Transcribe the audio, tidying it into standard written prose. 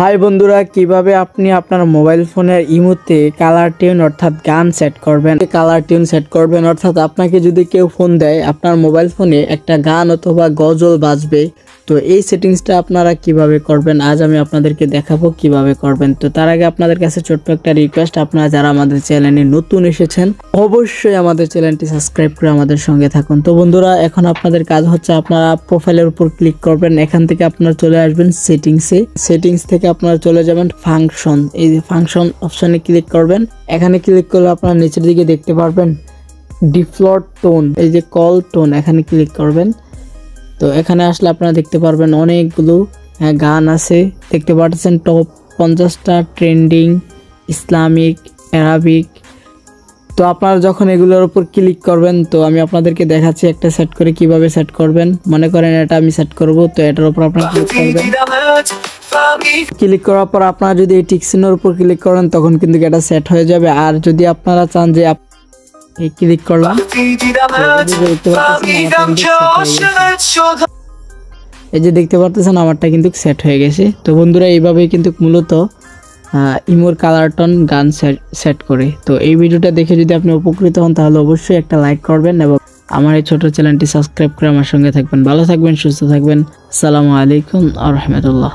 High বন্ধুরা, কিভাবে আপনি আপনার মোবাইল ফোনের ইমোতে কালার টিউন অর্থাৎ গান সেট করবেন। কালার টিউন সেট করবেন অর্থাৎ আপনাকে যদি কেউ ফোন দেয়, আপনার মোবাইল ফোনে একটা গান অথবা গজল বাজবে। তো এই সেটিংসটা আপনারা কিভাবে করবেন আজ আমি আপনাদেরকে দেখাবো কিভাবে করবেন। তো তার আগে আপনাদের কাছে ছোট্ট একটা রিকোয়েস্ট, আপনারা যারা আমাদের চ্যানেলে নতুন এসেছেন অবশ্যই আমাদের চ্যানেলটি সাবস্ক্রাইব করে আমাদের সঙ্গে থাকুন। তো বন্ধুরা, এখন আপনাদের কাজ হচ্ছে আপনারা প্রোফাইলের উপর ক্লিক করবেন। এখান থেকে আপনারা চলে আসবেন সেটিংস থেকে আপনারা চলে যাবেন ফাংশন। এই যে ফাংশন অপশনে ক্লিক করবেন। এখানে ক্লিক করলে আপনারা নিচের দিকে দেখতে পারবেন ডিফল্ট টোন, এই যে কল টোন, এখানে ক্লিক করবেন। তো এখানে আসলে আপনারা দেখতে পারবেন অনেকগুলো গান আছে, দেখতে পাচ্ছেন টপ 50টা ট্রেন্ডিং, ইসলামিক, অ্যারাবিক। তো আপনারা যখন এগুলোর উপর ক্লিক করবেন, তো আমি আপনাদেরকে দেখাচ্ছি একটা সেট করে কিভাবে সেট করবেন। মনে করেন এটা আমি সেট করব, তো এটার উপর আপনারা ক্লিক করবেন। ক্লিক করার পর আপনারা যদি এই টিক চিহ্নের উপর ক্লিক করেন তখন কিন্তু এটা সেট হয়ে যাবে। আর যদি আপনারা চান যে ক্লিক করলাম, এই যে দেখতে পাচ্ছেন আমারটা কিন্তু সেট হয়ে গেছে। তো বন্ধুরা, এইভাবেই কিন্তু মূলত ইমোর কালার টোন গান সেট করে। তো এই ভিডিওটা দেখে যদি আপনি উপকৃত হন তাহলে অবশ্যই একটা লাইক করবেন এবং আমার এই ছোট চ্যানেলটি সাবস্ক্রাইব করে আমার সঙ্গে থাকবেন। ভালো থাকবেন, সুস্থ থাকবেন। আসসালামু আলাইকুম ওয়া রাহমাতুল্লাহ।